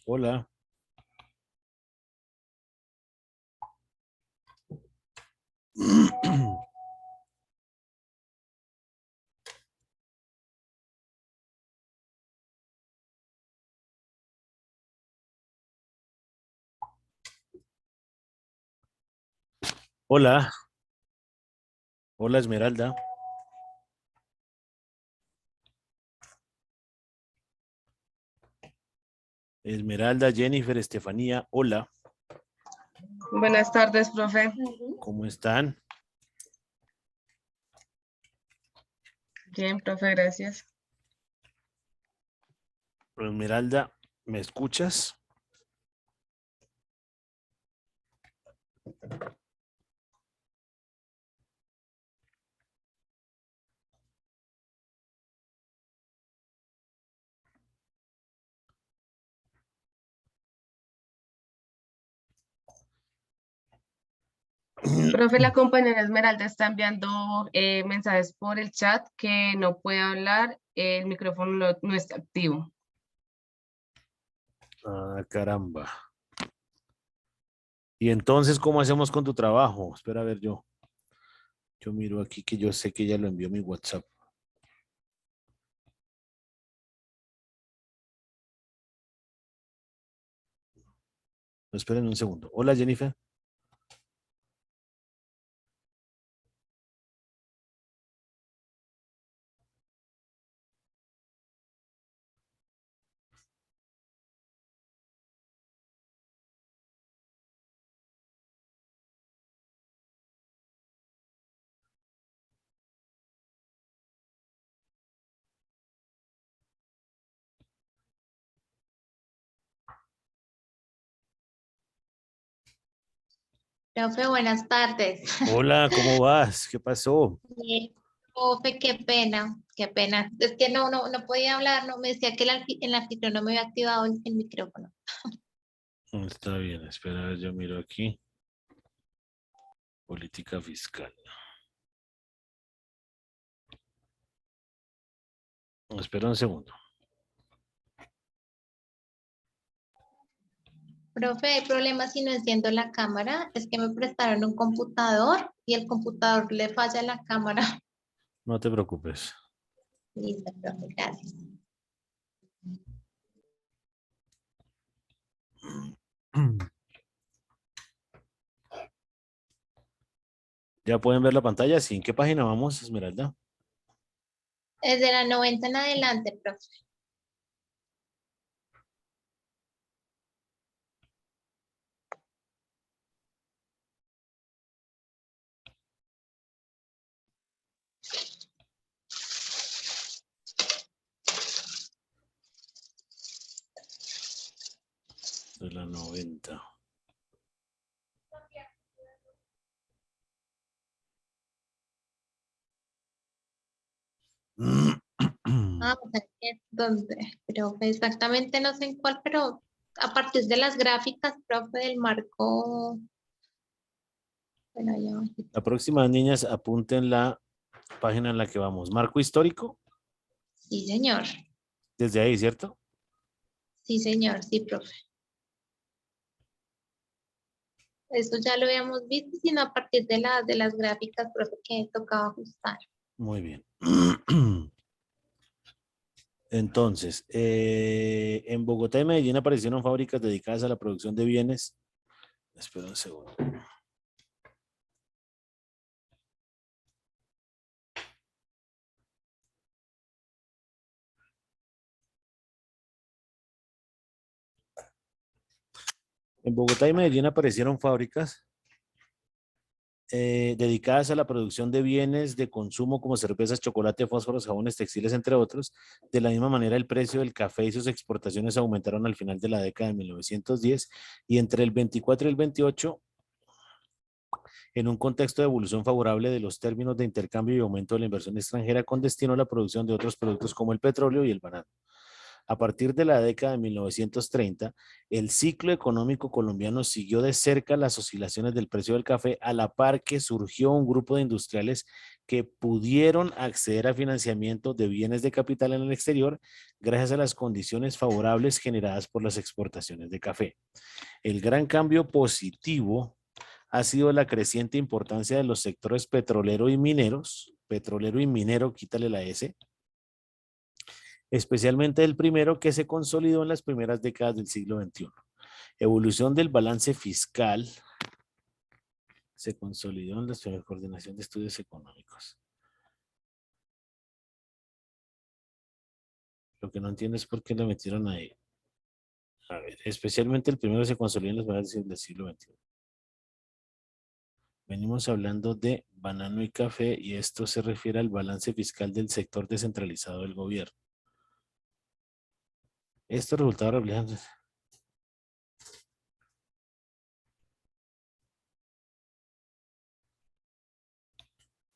Hola. Hola. Hola, Esmeralda. Esmeralda, Jennifer, Estefanía. Hola. Buenas tardes, profe. ¿Cómo están? Bien, profe, gracias. Esmeralda, ¿me escuchas? Profe, la compañera Esmeralda está enviando mensajes por el chat que no puede hablar, el micrófono no está activo. Ah, caramba. ¿Y entonces cómo hacemos con tu trabajo? Espera a ver yo. Yo miro aquí que yo sé que ella lo envió a mi WhatsApp. Esperen un segundo. Hola, Jennifer. Profe, buenas tardes. Hola, ¿cómo vas? ¿Qué pasó? Bien. Profe, qué pena, qué pena. Es que no podía hablar, no me decía que el anfitrión no me había activado el micrófono. Está bien, espera a ver, yo miro aquí. Política fiscal. Espera un segundo. Profe, hay problemas si no enciendo la cámara. Es que me prestaron un computador y el computador le falla la cámara. No te preocupes. Listo, profe, gracias. ¿Ya pueden ver la pantalla? Sí. ¿En qué página vamos, Esmeralda? Desde la 90 en adelante, profe. De la 90. Ah, o sea, que ¿dónde? Profe, exactamente no sé en cuál, pero a partir de las gráficas, profe, del marco. Bueno, ya bajito. La próxima, niñas, apunten la página en la que vamos. Marco histórico, Sí, señor. desde ahí, ¿cierto? Sí, señor. Sí, profe. Eso ya lo habíamos visto, sino a partir de las gráficas, profe, que tocaba ajustar. Muy bien. Entonces, en Bogotá y Medellín aparecieron fábricas dedicadas a la producción de bienes. Espera un segundo. En Bogotá y Medellín aparecieron fábricas dedicadas a la producción de bienes de consumo como cervezas, chocolate, fósforos, jabones, textiles, entre otros. De la misma manera, el precio del café y sus exportaciones aumentaron al final de la década de 1910 y entre el 24 y el 28, en un contexto de evolución favorable de los términos de intercambio y aumento de la inversión extranjera con destino a la producción de otros productos como el petróleo y el banano. A partir de la década de 1930, el ciclo económico colombiano siguió de cerca las oscilaciones del precio del café, a la par que surgió un grupo de industriales que pudieron acceder a financiamiento de bienes de capital en el exterior gracias a las condiciones favorables generadas por las exportaciones de café. El gran cambio positivo ha sido la creciente importancia de los sectores petrolero y mineros, petrolero y minero, quítale la S, especialmente el primero, que se consolidó en las primeras décadas del siglo XXI. Evolución del balance fiscal se consolidó en la Coordinación de Estudios Económicos. Lo que no entiendo es por qué lo metieron ahí. A ver, especialmente el primero se consolidó en las primeras del siglo XXI. Venimos hablando de banano y café y esto se refiere al balance fiscal del sector descentralizado del gobierno. Estos resultados reflejan...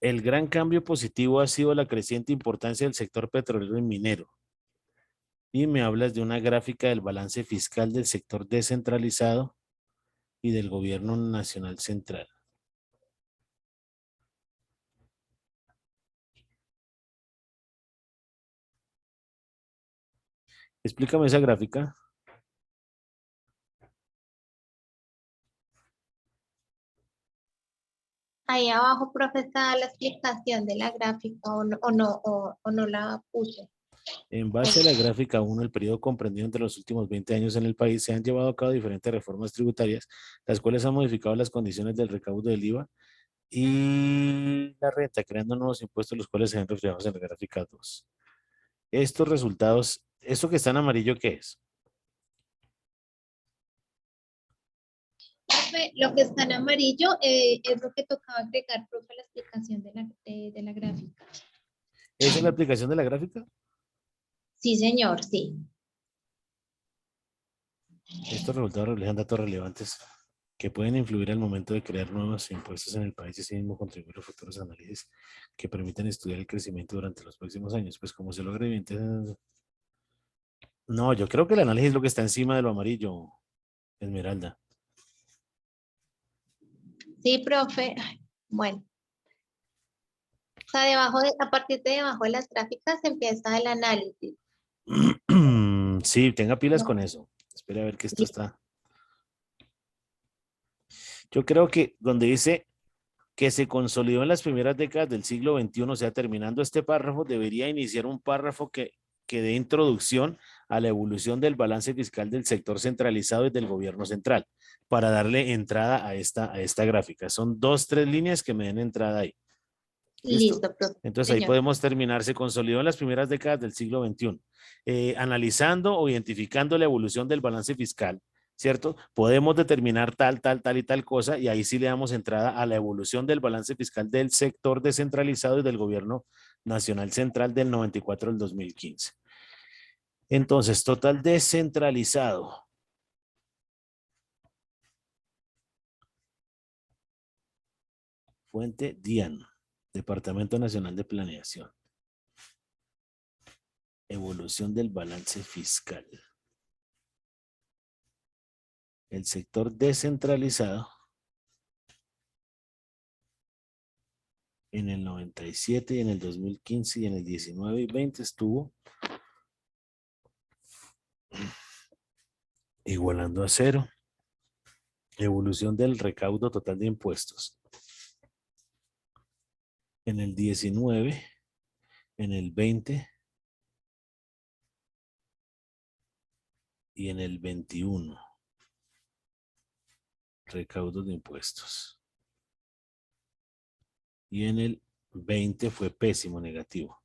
El gran cambio positivo ha sido la creciente importancia del sector petrolero y minero. Y me hablas de una gráfica del balance fiscal del sector descentralizado y del gobierno nacional central. Explícame esa gráfica. Ahí abajo, profe, está la explicación de la gráfica o no la puse. En base a la gráfica 1, el periodo comprendido entre los últimos 20 años en el país, se han llevado a cabo diferentes reformas tributarias, las cuales han modificado las condiciones del recaudo del IVA y la renta, creando nuevos impuestos, los cuales se ven reflejados en la gráfica 2. Estos resultados, ¿esto que está en amarillo qué es? Profe, lo que está en amarillo es lo que tocaba agregar, profe, la explicación de la gráfica. ¿Esa es la aplicación de la gráfica? Sí, señor, sí. Estos resultados reflejan datos relevantes que pueden influir al momento de crear nuevos impuestos en el país y asimismo contribuir a futuros análisis que permitan estudiar el crecimiento durante los próximos años. Pues como se logra evidentemente... No, yo creo que el análisis es lo que está encima de lo amarillo, Esmeralda. Sí, profe. Bueno. O sea, a partir de debajo de las gráficas empieza el análisis. Sí, tenga pilas No. con eso. Espera a ver que esto está. Yo creo que donde dice que se consolidó en las primeras décadas del siglo XXI, o sea, terminando este párrafo, debería iniciar un párrafo que dé introducción a la evolución del balance fiscal del sector centralizado y del gobierno central, para darle entrada a esta gráfica. Son 2, 3 líneas que me den entrada ahí. Listo, profe. Entonces ahí podemos terminar. Se consolidó en las primeras décadas del siglo XXI. Analizando o identificando la evolución del balance fiscal, ¿cierto? Podemos determinar tal y tal cosa, y ahí sí le damos entrada a la evolución del balance fiscal del sector descentralizado y del gobierno nacional central del 94 al 2015. Entonces, total descentralizado. Fuente DIAN, Departamento Nacional de Planeación. Evolución del balance fiscal. El sector descentralizado en el 97 y en el 2015 y en el 19 y 20 estuvo igualando a cero. Evolución del recaudo total de impuestos. En el 19, en el 20 y en el 21. Recaudo de impuestos. Y en el 20 fue pésimo, negativo.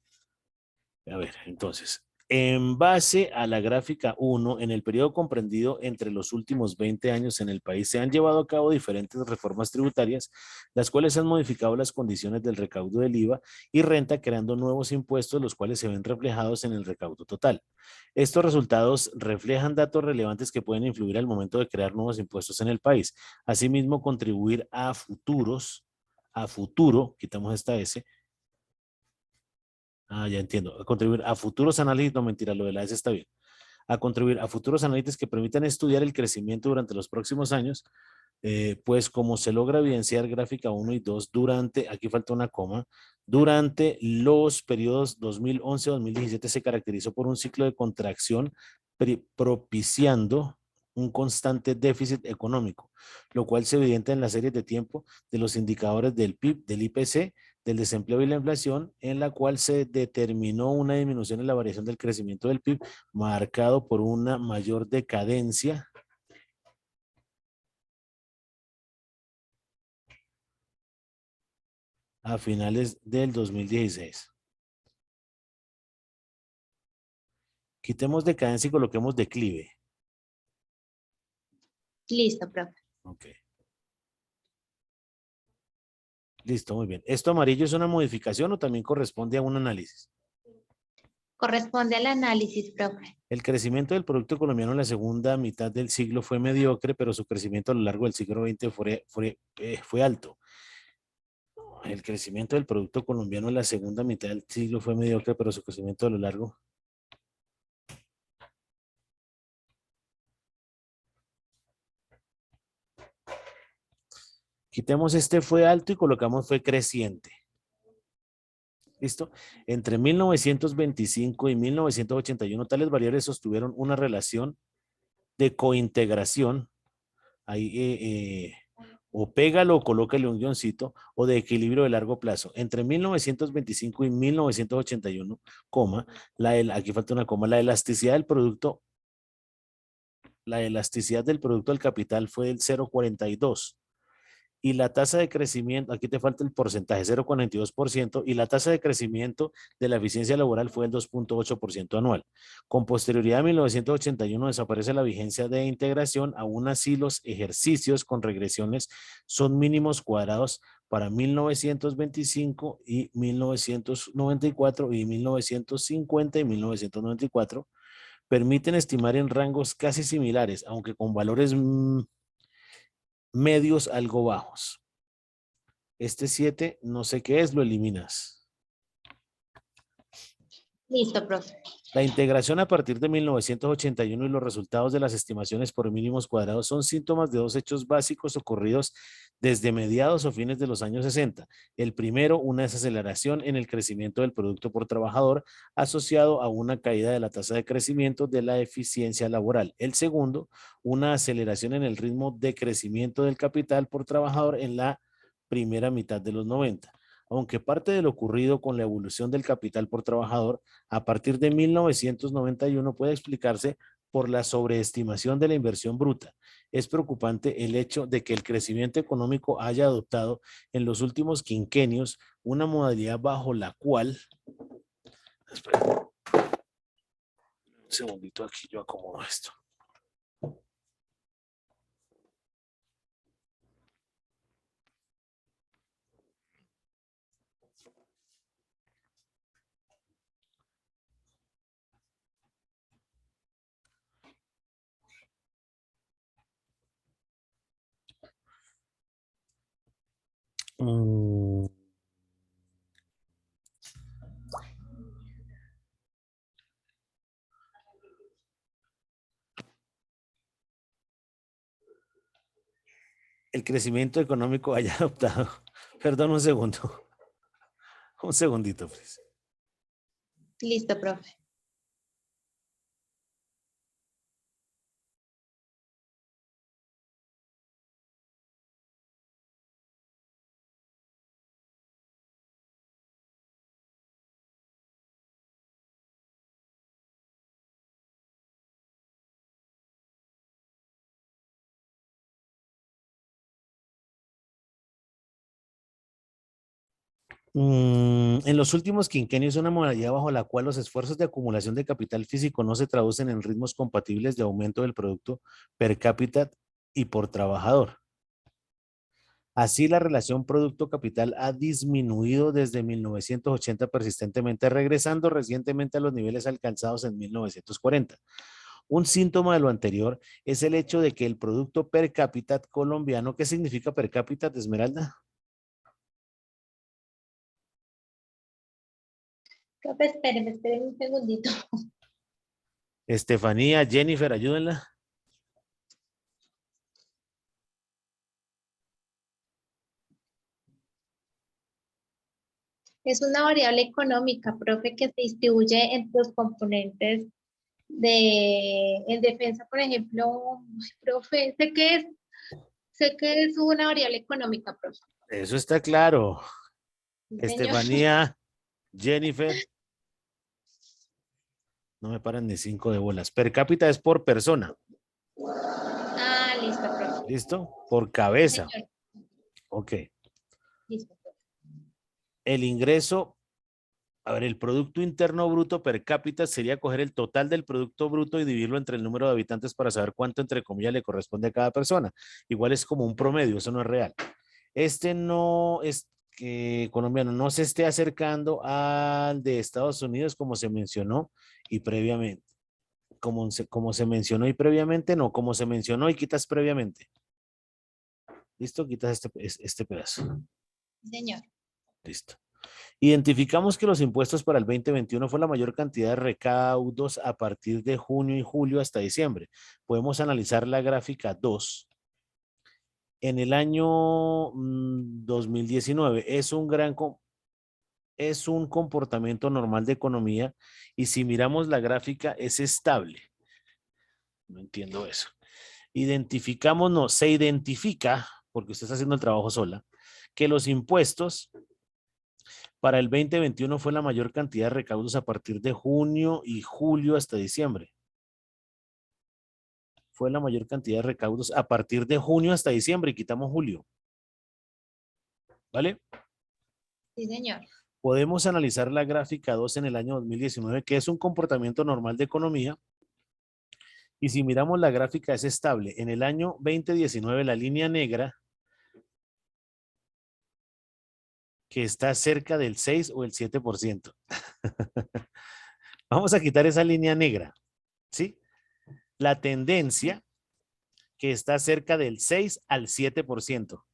A ver, entonces, en base a la gráfica 1, en el periodo comprendido entre los últimos 20 años en el país, se han llevado a cabo diferentes reformas tributarias, las cuales han modificado las condiciones del recaudo del IVA y renta, creando nuevos impuestos, los cuales se ven reflejados en el recaudo total. Estos resultados reflejan datos relevantes que pueden influir al momento de crear nuevos impuestos en el país. Asimismo, contribuir a futuro, quitamos esta S. Ah, ya entiendo. Contribuir a futuros análisis, no mentira, lo de la S está bien. a contribuir a futuros análisis que permitan estudiar el crecimiento durante los próximos años, pues como se logra evidenciar gráfica 1 y 2 durante, aquí falta una coma, durante los periodos 2011-2017 se caracterizó por un ciclo de contracción propiciando un constante déficit económico, lo cual se evidencia en la serie de tiempo de los indicadores del PIB, del IPC, del desempleo y la inflación, en la cual se determinó una disminución en la variación del crecimiento del PIB, marcado por una mayor decadencia a finales del 2016. Quitemos decadencia y coloquemos declive. Listo, profe. Ok. Listo, muy bien. ¿Esto amarillo es una modificación o también corresponde a un análisis? Corresponde al análisis, profe. El crecimiento del producto colombiano en la segunda mitad del siglo fue mediocre, pero su crecimiento a lo largo del siglo XX fue alto. El crecimiento del producto colombiano en la segunda mitad del siglo fue mediocre, pero su crecimiento a lo largo. Quitemos este fue alto y colocamos fue creciente. ¿Listo? Entre 1925 y 1981, tales variables sostuvieron una relación de cointegración. Ahí o pégalo o colócale un guioncito, o de equilibrio de largo plazo. Entre 1925 y 1981, coma, aquí falta una coma, la elasticidad del producto al capital fue del 0,42. Y la tasa de crecimiento, aquí te falta el porcentaje, 0,42%, y la tasa de crecimiento de la eficiencia laboral fue el 2,8% anual. Con posterioridad a 1981 desaparece la vigencia de integración, aún así los ejercicios con regresiones son mínimos cuadrados para 1925 y 1994 y 1950 y 1994, permiten estimar en rangos casi similares, aunque con valores medios algo bajos. Este 7, no sé qué es, lo eliminas. Listo, profe. La integración a partir de 1981 y los resultados de las estimaciones por mínimos cuadrados son síntomas de dos hechos básicos ocurridos desde mediados o fines de los años 60. El primero, una desaceleración en el crecimiento del producto por trabajador asociado a una caída de la tasa de crecimiento de la eficiencia laboral. El segundo, una aceleración en el ritmo de crecimiento del capital por trabajador en la primera mitad de los 90. Aunque parte de lo ocurrido con la evolución del capital por trabajador a partir de 1991 puede explicarse por la sobreestimación de la inversión bruta. Es preocupante el hecho de que el crecimiento económico haya adoptado en los últimos quinquenios una modalidad bajo la cual... Espera. Un segundito, aquí yo acomodo esto. El crecimiento económico haya adoptado. Perdón, un segundo. Un segundito, pues. Listo, profe. En los últimos quinquenios, una modalidad bajo la cual los esfuerzos de acumulación de capital físico no se traducen en ritmos compatibles de aumento del producto per cápita y por trabajador. Así, la relación producto-capital ha disminuido desde 1980 persistentemente, regresando recientemente a los niveles alcanzados en 1940. Un síntoma de lo anterior es el hecho de que el producto per cápita colombiano, ¿qué significa per cápita, Esmeralda? Profe, espéreme un segundito. Estefanía, Jennifer, ayúdenla. Es una variable económica, profe, que se distribuye entre los componentes en defensa, por ejemplo. Ay, profe, sé que es una variable económica, profe. Eso está claro. Sí, señor. Estefanía, Jennifer. No me paran ni 5 de bolas. Per cápita es por persona. Ah, listo, profe. ¿Listo? Por Sí, cabeza. señor. Ok. Listo, profe. El ingreso, a ver, el Producto Interno Bruto per cápita sería coger el total del Producto Bruto y dividirlo entre el número de habitantes para saber cuánto, entre comillas, le corresponde a cada persona. Igual es como un promedio, eso no es real. Este no es que colombiano no se esté acercando al de Estados Unidos como se mencionó y previamente. Como se mencionó y previamente, no, como se mencionó y quitas previamente. ¿Listo? Quitas este pedazo. Sí, señor. Listo. Identificamos que los impuestos para el 2021 fue la mayor cantidad de recaudos a partir de junio y julio hasta diciembre. Podemos analizar la gráfica 2. En el año 2019 es un comportamiento normal de economía y si miramos la gráfica es estable. No entiendo eso. Se identifica, porque usted está haciendo el trabajo sola, que los impuestos para el 2021 fue la mayor cantidad de recaudos a partir de junio y julio hasta diciembre. Fue la mayor cantidad de recaudos a partir de junio hasta diciembre y quitamos julio. ¿Vale? Sí, señor. Podemos analizar la gráfica 2 en el año 2019, que es un comportamiento normal de economía. Y si miramos la gráfica es estable. En el año 2019 la línea negra, que está cerca del 6 o el 7%. Vamos a quitar esa línea negra, ¿sí? La tendencia que está cerca del 6 al 7%.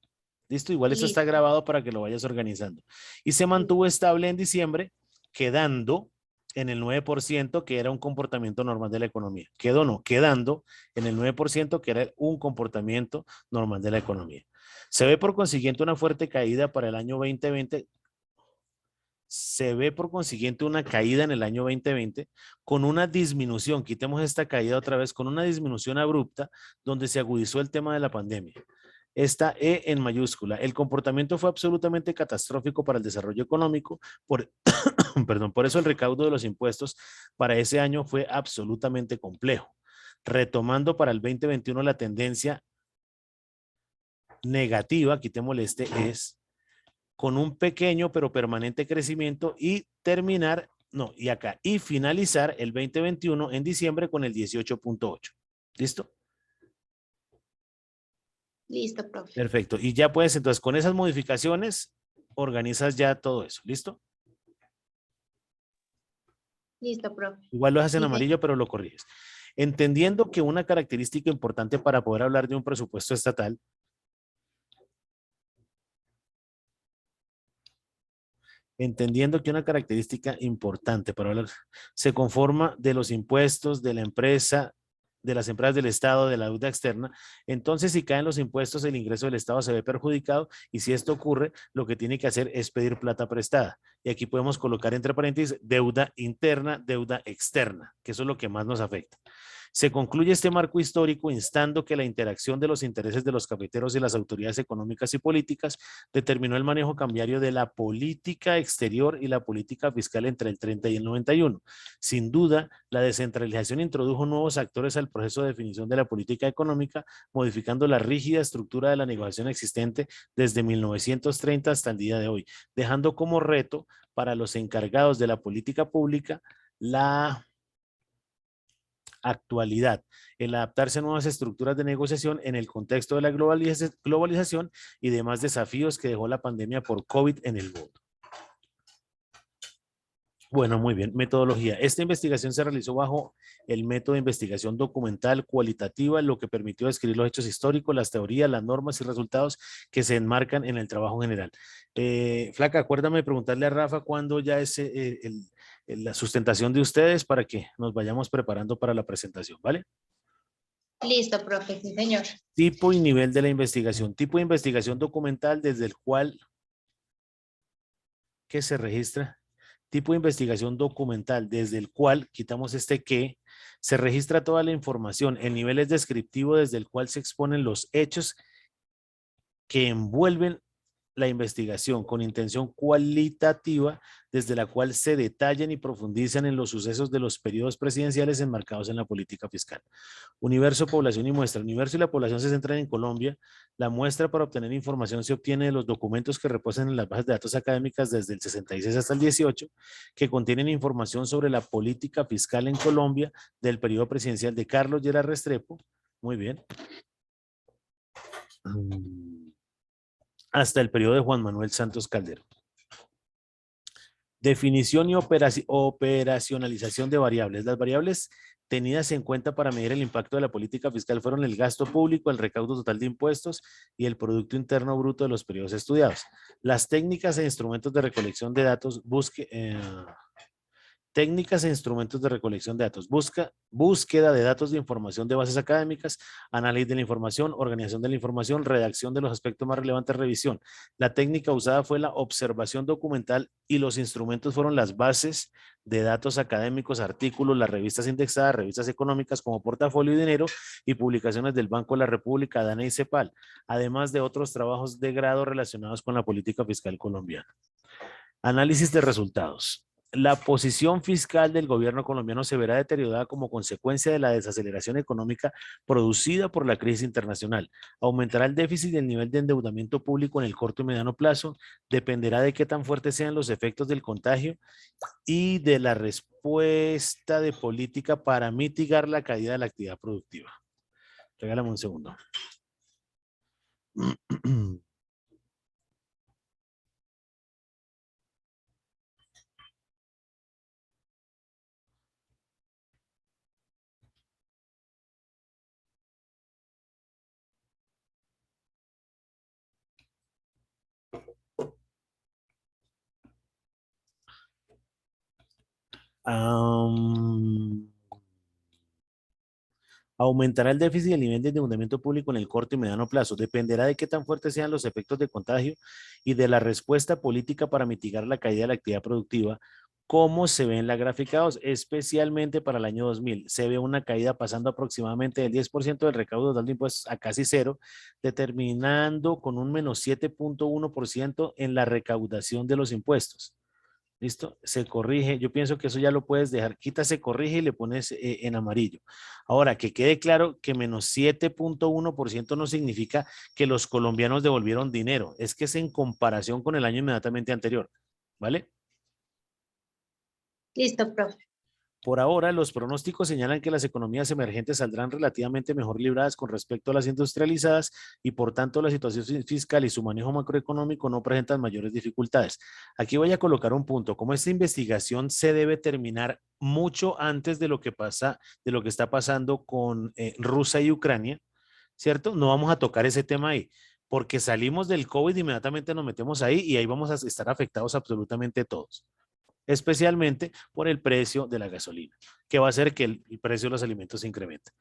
¿Listo? Igual eso está Listo. grabado para que lo vayas organizando. Y se mantuvo estable en diciembre, quedando en el 9%, que era un comportamiento normal de la economía. Quedando en el 9%, que era un comportamiento normal de la economía. Se ve por consiguiente una fuerte caída para el año 2020. Se ve por consiguiente una caída en el año 2020 con una disminución, quitemos esta caída otra vez, con una disminución abrupta donde se agudizó el tema de la pandemia. Esta E en mayúscula. El comportamiento fue absolutamente catastrófico para el desarrollo económico. Perdón, por eso el recaudo de los impuestos para ese año fue absolutamente complejo. Retomando para el 2021 la tendencia negativa, quitémosle este es, con un pequeño pero permanente crecimiento y finalizar el 2021 en diciembre con el 18.8. ¿Listo? Listo, profe. Perfecto. Y ya puedes, entonces, con esas modificaciones, organizas ya todo eso. ¿Listo? Listo, profe. Igual lo haces en Sí, amarillo, pero lo corriges. Entendiendo que una característica importante para poder hablar de un presupuesto estatal para hablar, se conforma de los impuestos de la empresa, de las empresas del Estado, de la deuda externa. Entonces, si caen los impuestos, el ingreso del Estado se ve perjudicado y si esto ocurre, lo que tiene que hacer es pedir plata prestada. Y aquí podemos colocar entre paréntesis deuda interna, deuda externa, que eso es lo que más nos afecta. Se concluye este marco histórico instando que la interacción de los intereses de los cafeteros y las autoridades económicas y políticas determinó el manejo cambiario de la política exterior y la política fiscal entre el 30 y el 91. Sin duda, la descentralización introdujo nuevos actores al proceso de definición de la política económica, modificando la rígida estructura de la negociación existente desde 1930 hasta el día de hoy, dejando como reto para los encargados de la política pública la actualidad, el adaptarse a nuevas estructuras de negociación en el contexto de la globalización y demás desafíos que dejó la pandemia por COVID en el mundo. Bueno, muy bien. Metodología. Esta investigación se realizó bajo el método de investigación documental cualitativa, lo que permitió describir los hechos históricos, las teorías, las normas y resultados que se enmarcan en el trabajo general. Flaca, acuérdame de preguntarle a Rafa cuándo ya es la sustentación de ustedes para que nos vayamos preparando para la presentación, ¿vale? Listo, profe, sí, señor. Tipo y nivel de la investigación. Tipo de investigación documental desde el cual que se registra. Tipo de investigación documental desde el cual, quitamos este que, se registra toda la información. El nivel es descriptivo desde el cual se exponen los hechos que envuelven la investigación con intención cualitativa, desde la cual se detallan y profundizan en los sucesos de los periodos presidenciales enmarcados en la política fiscal. Universo, población y muestra. El universo y la población se centran en Colombia. La muestra para obtener información se obtiene de los documentos que reposan en las bases de datos académicas desde el 66 hasta el 18, que contienen información sobre la política fiscal en Colombia del periodo presidencial de Carlos Lleras Restrepo. Muy bien. Hasta el periodo de Juan Manuel Santos Calderón. Definición y operacionalización de variables. Las variables tenidas en cuenta para medir el impacto de la política fiscal fueron el gasto público, el recaudo total de impuestos y el Producto Interno Bruto de los periodos estudiados. Las técnicas e instrumentos de recolección de datos, técnicas e instrumentos de recolección de datos, búsqueda de datos de información de bases académicas, análisis de la información, organización de la información, redacción de los aspectos más relevantes, revisión. La técnica usada fue la observación documental y los instrumentos fueron las bases de datos académicos, artículos, las revistas indexadas, revistas económicas como Portafolio y Dinero y publicaciones del Banco de la República, DANE y CEPAL, además de otros trabajos de grado relacionados con la política fiscal colombiana. Análisis de resultados. La posición fiscal del gobierno colombiano se verá deteriorada como consecuencia de la desaceleración económica producida por la crisis internacional. Aumentará el déficit y el nivel de endeudamiento público en el corto y mediano plazo. Dependerá de qué tan fuertes sean los efectos del contagio y de la respuesta de política para mitigar la caída de la actividad productiva. Regálame un segundo. Aumentará el déficit y el nivel de endeudamiento público en el corto y mediano plazo. Dependerá de qué tan fuertes sean los efectos de contagio y de la respuesta política para mitigar la caída de la actividad productiva, como se ve en la gráfica 2, especialmente para el año 2000. Se ve una caída pasando aproximadamente del 10% del recaudo total de impuestos a casi cero, determinando con un menos 7.1% en la recaudación de los impuestos. ¿Listo? Se corrige. Yo pienso que eso ya lo puedes dejar. Quita, se corrige y le pones en amarillo. Ahora, que quede claro que menos 7.1% no significa que los colombianos devolvieron dinero. Es que es en comparación con el año inmediatamente anterior. ¿Vale? Listo, profe. Por ahora, los pronósticos señalan que las economías emergentes saldrán relativamente mejor libradas con respecto a las industrializadas y por tanto la situación fiscal y su manejo macroeconómico no presentan mayores dificultades. Aquí voy a colocar un punto. Como esta investigación se debe terminar mucho antes de lo que pasa, de lo que está pasando con Rusia y Ucrania, ¿cierto? No vamos a tocar ese tema ahí, porque salimos del COVID y inmediatamente nos metemos ahí y ahí vamos a estar afectados absolutamente todos, especialmente por el precio de la gasolina, que va a hacer que el precio de los alimentos se incremente.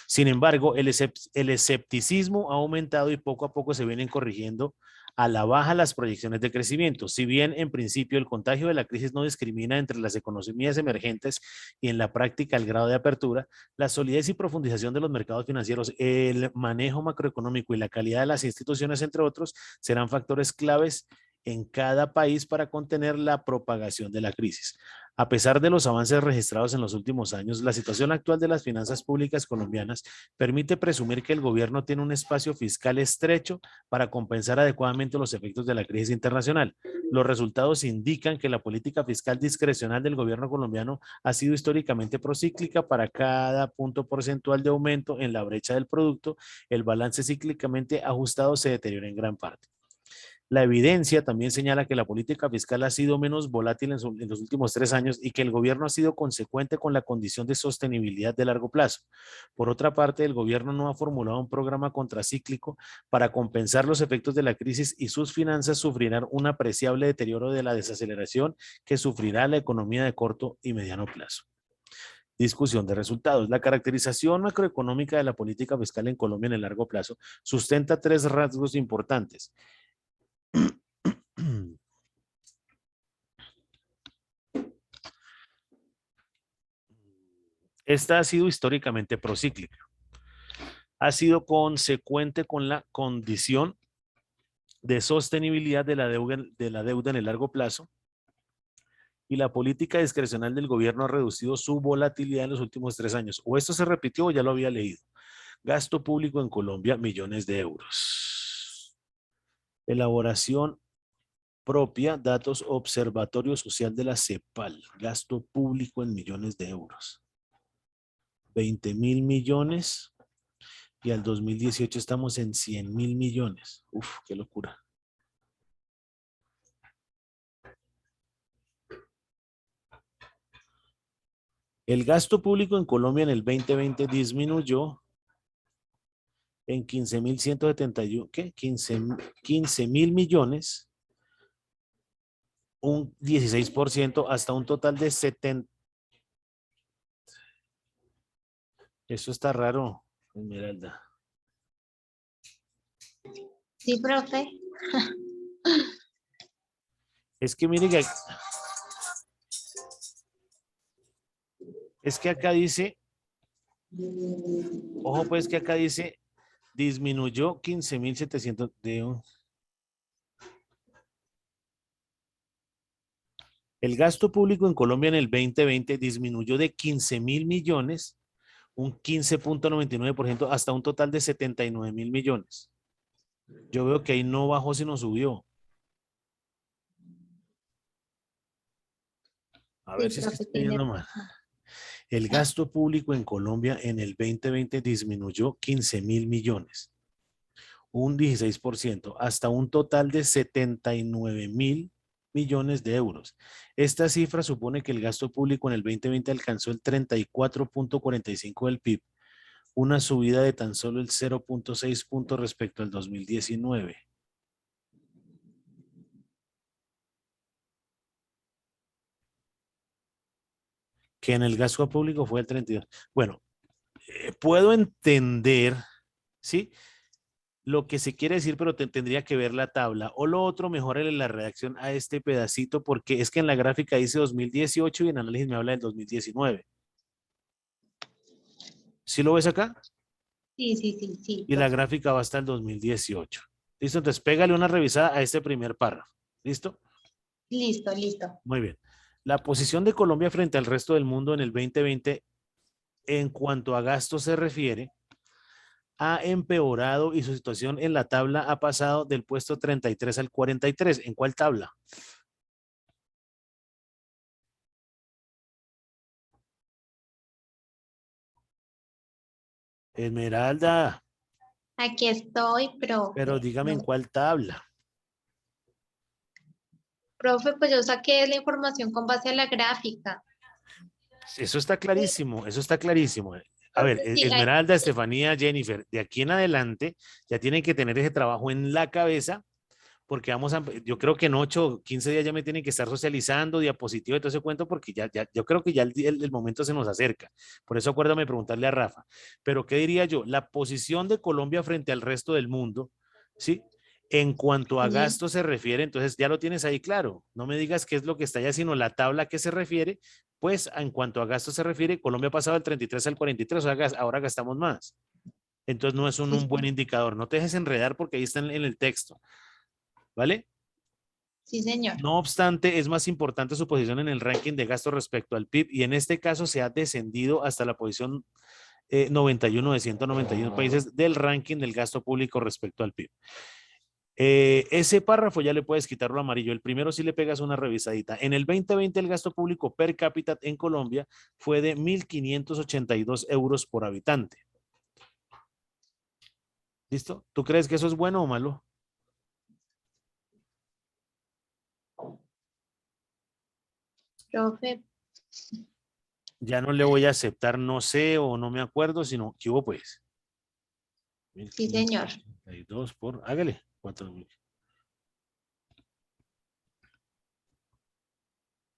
Sin embargo, el escepticismo ha aumentado y poco a poco se vienen corrigiendo a la baja las proyecciones de crecimiento. Si bien en principio el contagio de la crisis no discrimina entre las economías emergentes y en la práctica el grado de apertura, la solidez y profundización de los mercados financieros, el manejo macroeconómico y la calidad de las instituciones, entre otros, serán factores claves en cada país para contener la propagación de la crisis. A pesar de los avances registrados en los últimos años, la situación actual de las finanzas públicas colombianas permite presumir que el gobierno tiene un espacio fiscal estrecho para compensar adecuadamente los efectos de la crisis internacional. Los resultados indican que la política fiscal discrecional del gobierno colombiano ha sido históricamente procíclica. Para cada punto porcentual de aumento en la brecha del producto, el balance cíclicamente ajustado se deteriora en gran parte. La evidencia también señala que la política fiscal ha sido menos volátil en los últimos 3 años y que el gobierno ha sido consecuente con la condición de sostenibilidad de largo plazo. Por otra parte, el gobierno no ha formulado un programa contracíclico para compensar los efectos de la crisis y sus finanzas sufrirán un apreciable deterioro de la desaceleración que sufrirá la economía de corto y mediano plazo. Discusión de resultados. La caracterización macroeconómica de la política fiscal en Colombia en el largo plazo sustenta 3 rasgos importantes. Esta ha sido históricamente procíclica. Ha sido consecuente con la condición de sostenibilidad de la deuda en el largo plazo y la política discrecional del gobierno ha reducido su volatilidad en los últimos 3 años. O esto se repitió o ya lo había leído. Gasto público en Colombia, millones de euros. Elaboración propia, datos Observatorio Social de la CEPAL. Gasto público en millones de euros. 20.000 millones y al 2018 estamos en 100.000 millones. Uf, qué locura. El gasto público en Colombia en el 2020 disminuyó en 15.171, ¿qué? 15.000 millones, un 16% hasta un total de 70. Eso está raro, Esmeralda. Sí, profe. Es que mire que acá dice, ojo pues que acá dice, disminuyó 15.700 de... El gasto público en Colombia en el 2020 disminuyó de 15.000 millones, un 15.99% hasta un total de 79.000 millones. Yo veo que ahí no bajó sino subió. A ver si es que estoy viendo mal. El gasto público en Colombia en el 2020 disminuyó 15.000 millones, un 16%, hasta un total de 79.000 millones de euros. Esta cifra supone que el gasto público en el 2020 alcanzó el 34.45% del PIB, una subida de tan solo el 0.6 puntos respecto al 2019. Que en el gasto público fue el 32. Bueno, puedo entender, ¿sí? Lo que se quiere decir, pero tendría que ver la tabla. O lo otro, mejorarle la redacción a este pedacito, porque es que en la gráfica dice 2018 y en análisis me habla del 2019. ¿Sí lo ves acá? Sí. Y la gráfica va hasta el 2018. ¿Listo? Entonces, pégale una revisada a este primer párrafo. ¿Listo? Listo. Muy bien. La posición de Colombia frente al resto del mundo en el 2020, en cuanto a gasto se refiere, ha empeorado y su situación en la tabla ha pasado del puesto 33 al 43. ¿En cuál tabla? Esmeralda. Aquí estoy, profe. Pero dígame en cuál tabla. Profe, pues yo saqué la información con base a la gráfica. Eso está clarísimo, eso está clarísimo. A ver, Sí, Esmeralda, Estefanía, Jennifer, de aquí en adelante ya tienen que tener ese trabajo en la cabeza porque yo creo que en 8 o 15 días ya me tienen que estar socializando, diapositiva y todo ese cuento, porque yo creo que ya el momento se nos acerca. Por eso acuérdame preguntarle a Rafa. Pero, ¿qué diría yo? La posición de Colombia frente al resto del mundo, ¿sí? En cuanto a gasto se refiere, entonces ya lo tienes ahí claro. No me digas qué es lo que está allá, sino la tabla que se refiere. Pues, en cuanto a gasto se refiere, Colombia ha pasado del 33 al 43, o sea, ahora gastamos más. Entonces, no es un buen indicador. No te dejes enredar porque ahí está en el texto. ¿Vale? Sí, señor. No obstante, es más importante su posición en el ranking de gasto respecto al PIB y en este caso se ha descendido hasta la posición 91 de 191 países del ranking del gasto público respecto al PIB. Ese párrafo ya le puedes quitar lo amarillo. El primero sí le pegas una revisadita. En el 2020 el gasto público per cápita en Colombia fue de 1.582 euros por habitante. ¿Listo? ¿Tú crees que eso es bueno o malo? Profe, Ya no le voy a aceptar no sé o no me acuerdo, sino ¿qué hubo pues? sí, señor. 1582 por, hágale, 4000.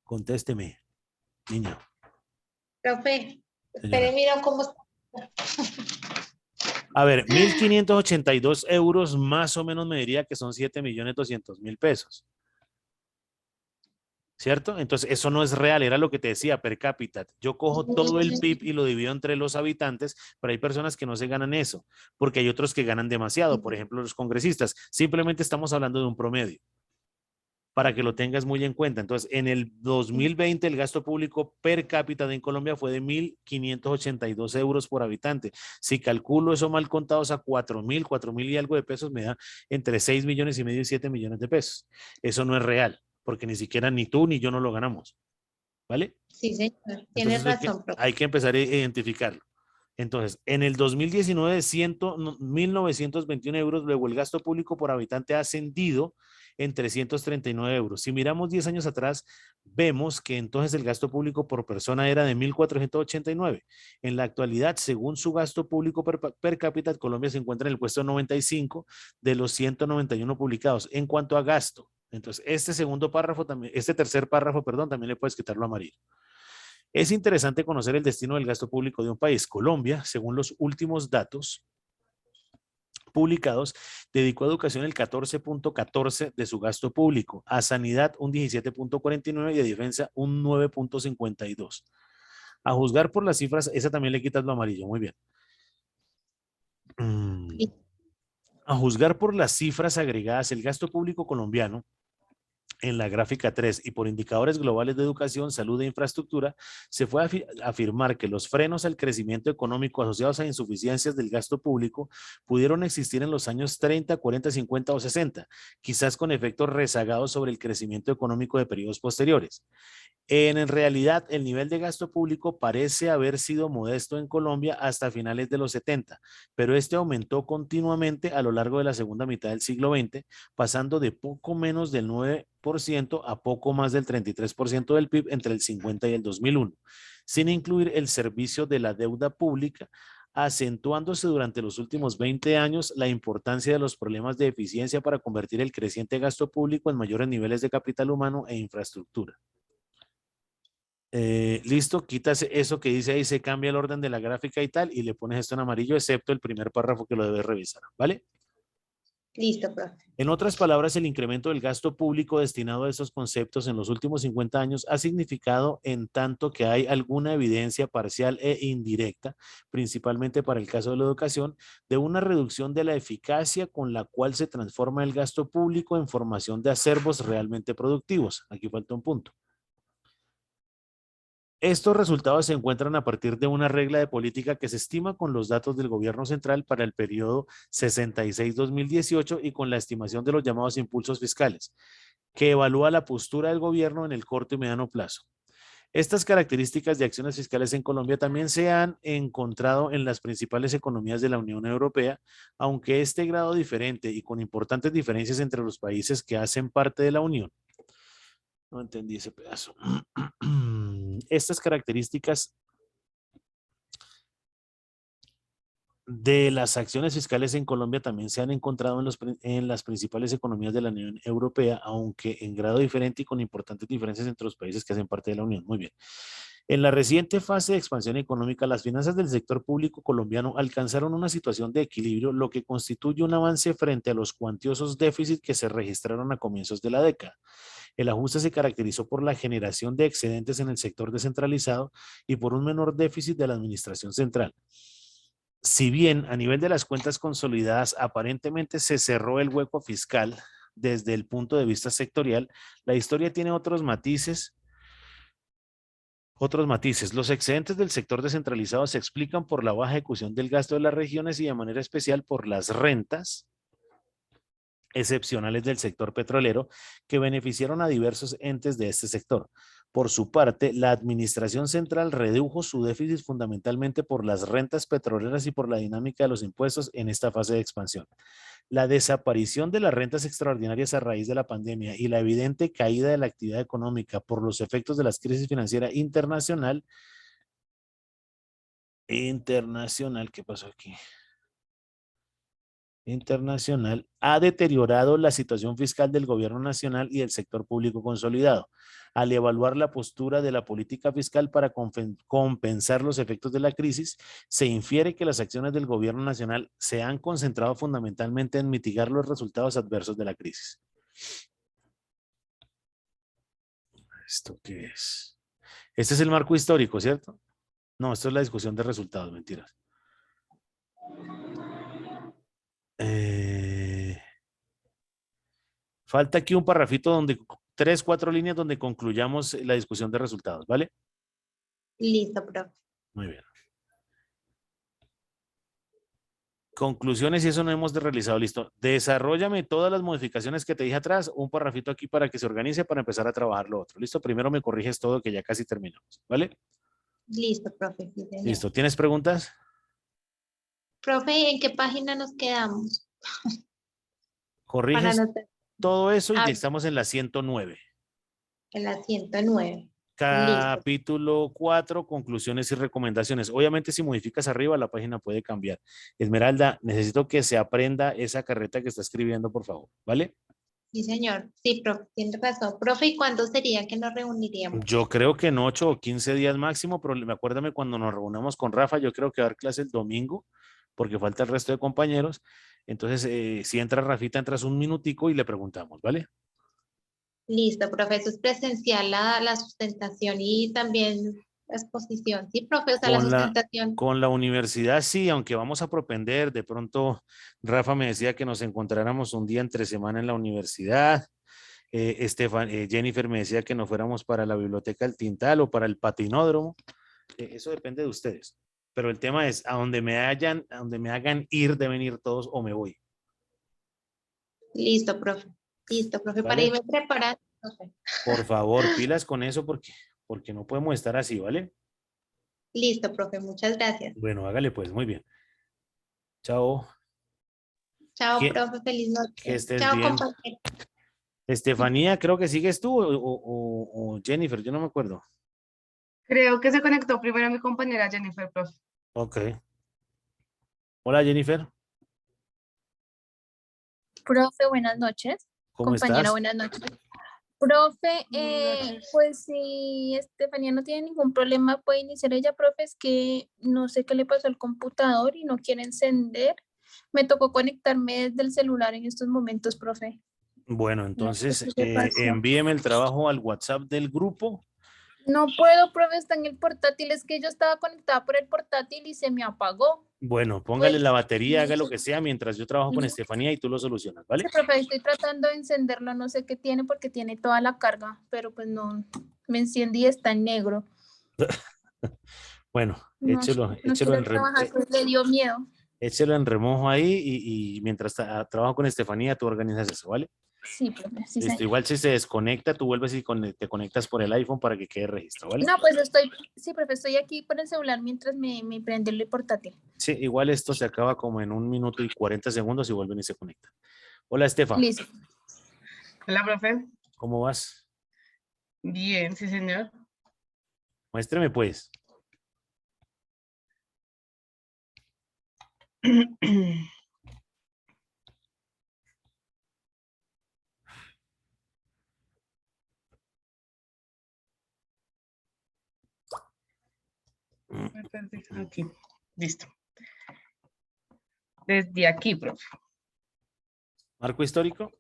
Contésteme, niña. Profe, Señora. espere, mira cómo está. A ver, 1.582 euros más o menos me diría que son 7.200.000 pesos. ¿Cierto? Entonces, eso no es real, era lo que te decía, per cápita. Yo cojo todo el PIB y lo divido entre los habitantes, pero hay personas que no se ganan eso, porque hay otros que ganan demasiado, por ejemplo, los congresistas. Simplemente estamos hablando de un promedio, para que lo tengas muy en cuenta. Entonces, en el 2020 el gasto público per cápita en Colombia fue de 1.582 euros por habitante. Si calculo eso mal contados a 4.000 y algo de pesos, me da entre 6,5 millones y 7 millones de pesos. Eso no es real, porque ni siquiera ni tú ni yo no lo ganamos. ¿Vale? Sí, señor, tienes Entonces razón, profe. hay que empezar a identificarlo. Entonces, en el 2019, 1.921 euros, luego el gasto público por habitante ha ascendido en 339 euros. Si miramos 10 años atrás, vemos que entonces el gasto público por persona era de 1.489. En la actualidad, según su gasto público per cápita, Colombia se encuentra en el puesto 95 de los 191 publicados. En cuanto a gasto, entonces este tercer párrafo, perdón, también le puedes quitarlo amarillo. Es interesante conocer el destino del gasto público de un país. Colombia, según los últimos datos publicados, dedicó a educación el 14.14 de su gasto público, a sanidad un 17.49 y a defensa un 9.52. A juzgar por las cifras, esa también le quitas lo amarillo, muy bien. A juzgar por las cifras agregadas, el gasto público colombiano en la gráfica 3 y por indicadores globales de educación, salud e infraestructura, se fue a afirmar que los frenos al crecimiento económico asociados a insuficiencias del gasto público pudieron existir en los años 30, 40, 50 o 60, quizás con efectos rezagados sobre el crecimiento económico de periodos posteriores. En realidad, el nivel de gasto público parece haber sido modesto en Colombia hasta finales de los 70, pero este aumentó continuamente a lo largo de la segunda mitad del siglo XX, pasando de poco menos del 9% a poco más del 33% del PIB entre el 50 y el 2001, sin incluir el servicio de la deuda pública, acentuándose durante los últimos 20 años la importancia de los problemas de eficiencia para convertir el creciente gasto público en mayores niveles de capital humano e infraestructura. Listo, quitas eso que dice ahí, se cambia el orden de la gráfica y tal, y le pones esto en amarillo, excepto el primer párrafo que lo debes revisar, ¿vale? Listo, profe. En otras palabras, el incremento del gasto público destinado a estos conceptos en los últimos 50 años ha significado, en tanto que hay alguna evidencia parcial e indirecta, principalmente para el caso de la educación, de una reducción de la eficacia con la cual se transforma el gasto público en formación de acervos realmente productivos. Aquí falta un punto. Estos resultados se encuentran a partir de una regla de política que se estima con los datos del gobierno central para el periodo 66-2018 y con la estimación de los llamados impulsos fiscales, que evalúa la postura del gobierno en el corto y mediano plazo. Estas características de acciones fiscales en Colombia también se han encontrado en las principales economías de la Unión Europea, aunque este grado diferente y con importantes diferencias entre los países que hacen parte de la Unión. No entendí ese pedazo. Estas características de las acciones fiscales en Colombia también se han encontrado en las principales economías de la Unión Europea, aunque en grado diferente y con importantes diferencias entre los países que hacen parte de la Unión. Muy bien. En la reciente fase de expansión económica, las finanzas del sector público colombiano alcanzaron una situación de equilibrio, lo que constituye un avance frente a los cuantiosos déficits que se registraron a comienzos de la década. El ajuste se caracterizó por la generación de excedentes en el sector descentralizado y por un menor déficit de la administración central. Si bien a nivel de las cuentas consolidadas aparentemente se cerró el hueco fiscal desde el punto de vista sectorial, la historia tiene otros matices. Los excedentes del sector descentralizado se explican por la baja ejecución del gasto de las regiones y de manera especial por las rentas excepcionales del sector petrolero que beneficiaron a diversos entes de este sector. Por su parte, la Administración Central redujo su déficit fundamentalmente por las rentas petroleras y por la dinámica de los impuestos en esta fase de expansión. La desaparición de las rentas extraordinarias a raíz de la pandemia y la evidente caída de la actividad económica por los efectos de la crisis financiera internacional, ¿qué pasó aquí? Internacional, ha deteriorado la situación fiscal del gobierno nacional y del sector público consolidado. Al evaluar la postura de la política fiscal para compensar los efectos de la crisis, se infiere que las acciones del gobierno nacional se han concentrado fundamentalmente en mitigar los resultados adversos de la crisis. ¿Esto qué es? Este es el marco histórico, ¿cierto? No, esto es la discusión de resultados, mentiras. Falta aquí un parrafito donde 3, 4 líneas donde concluyamos la discusión de resultados, ¿vale? Listo, profe. Muy bien. Conclusiones y eso no hemos realizado, listo. Desarróllame todas las modificaciones que te dije atrás, un parrafito aquí para que se organice para empezar a trabajar lo otro. Listo, primero me corriges todo que ya casi terminamos, ¿vale? Listo, profe. Sí, señor. Listo, ¿tienes preguntas? Profe, ¿en qué página nos quedamos? Corriges todo eso y Ah, estamos en la 109. en la 109. Listo. Capítulo 4, conclusiones y recomendaciones. Obviamente si modificas arriba la página puede cambiar. Esmeralda, necesito que se aprenda esa carreta que está escribiendo, por favor, ¿vale? Sí, señor. Sí, profe, tiene razón. Profe, ¿y cuándo sería que nos reuniríamos? Yo creo que en 8 o 15 días máximo, pero acuérdame cuando nos reunamos con Rafa, yo creo que va a dar clase el domingo, porque falta el resto de compañeros. Entonces, si entra Rafita, entras un minutico y le preguntamos, ¿vale? Listo, profe, eso es presencial la sustentación y también la exposición. Sí, profe, o sea, la sustentación. Con la universidad sí, aunque vamos a propender, de pronto Rafa me decía que nos encontráramos un día entre semana en la universidad. Jennifer me decía que nos fuéramos para la biblioteca del Tintal o para el patinódromo. Eso depende de ustedes. Pero el tema es, a donde me hagan ir, deben ir todos o me voy. Listo, profe. Listo, profe, ¿Vale? para irme preparando, profe. Por favor, pilas con eso porque no podemos estar así, ¿vale? Listo, profe, muchas gracias. Bueno, hágale pues, muy bien. Chao. Chao, profe, feliz noche. Que estés Chao, bien. compañero. Estefanía, creo que sigues tú o Jennifer, yo no me acuerdo. Creo que se conectó primero mi compañera Jennifer, profe. Ok. Hola, Jennifer. Profe, buenas noches. ¿Cómo Compañera, estás? buenas noches. Profe, Buenas noches. pues si Estefanía no tiene ningún problema, puede iniciar ella, profe, es que no sé qué le pasó al computador y no quiere encender. Me tocó conectarme desde el celular en estos momentos, profe. Bueno, entonces No sé qué pasó. envíeme el trabajo al WhatsApp del grupo. No puedo, profe, está en el portátil, es que yo estaba conectada por el portátil y se me apagó. Bueno, póngale Pues, la batería, haga lo sí. que sea mientras yo trabajo con Estefanía y tú lo solucionas, ¿vale? Sí, profe, estoy tratando de encenderlo, no sé qué tiene porque tiene toda la carga, pero pues no, me enciende y está en negro. Bueno, No, échelo no en quiero trabajar, pues le dio miedo. échelo en remojo ahí y mientras trabajo con Estefanía, tú organizas eso, ¿vale? Sí, profe, sí, Listo, señor. igual si se desconecta, tú vuelves y te conectas por el iPhone para que quede registro, ¿vale? No, pues sí, profe, estoy aquí por el celular mientras me prende el portátil. Sí, igual esto se acaba como en 1 minuto y 40 segundos y vuelven y se conectan. Hola, Estefa. Listo. Hola, profe. ¿Cómo vas? Bien, sí, señor. Muéstreme, pues. Aquí, listo. Desde aquí, profe. ¿Marco histórico?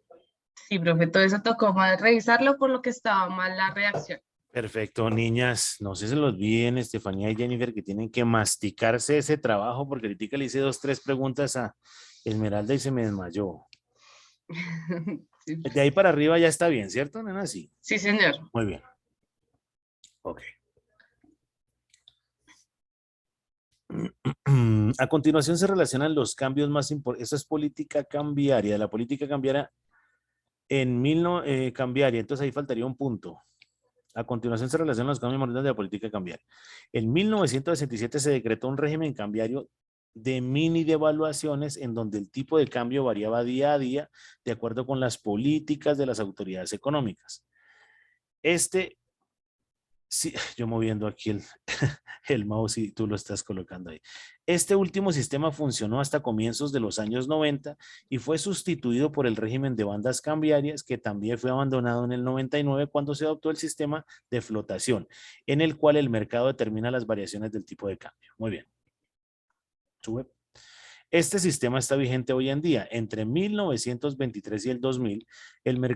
Sí, profe, todo eso tocó mal revisarlo por lo que estaba mal la reacción. Perfecto, niñas. No sé si se los olviden, Estefanía y Jennifer, que tienen que masticarse ese trabajo porque ahorita le hice 2, 3 preguntas a Esmeralda y se me desmayó. Sí, De ahí para arriba ya está bien, ¿cierto, nena? Sí. sí, señor. Muy bien. Ok. A continuación se relacionan los cambios más importantes. Esa es política cambiaria. La política cambiaria cambiaria. Entonces ahí faltaría un punto. A continuación se relacionan los cambios modernos de la política cambiaria. En 1967 se decretó un régimen cambiario de mini devaluaciones en donde el tipo de cambio variaba día a día de acuerdo con las políticas de las autoridades económicas. Sí, yo moviendo aquí el mouse y tú lo estás colocando ahí. Este último sistema funcionó hasta comienzos de los años 90 y fue sustituido por el régimen de bandas cambiarias, que también fue abandonado en el 99 cuando se adoptó el sistema de flotación, en el cual el mercado determina las variaciones del tipo de cambio. Muy bien. Sube. Este sistema está vigente hoy en día. Entre 1923 y el 2000, el mercado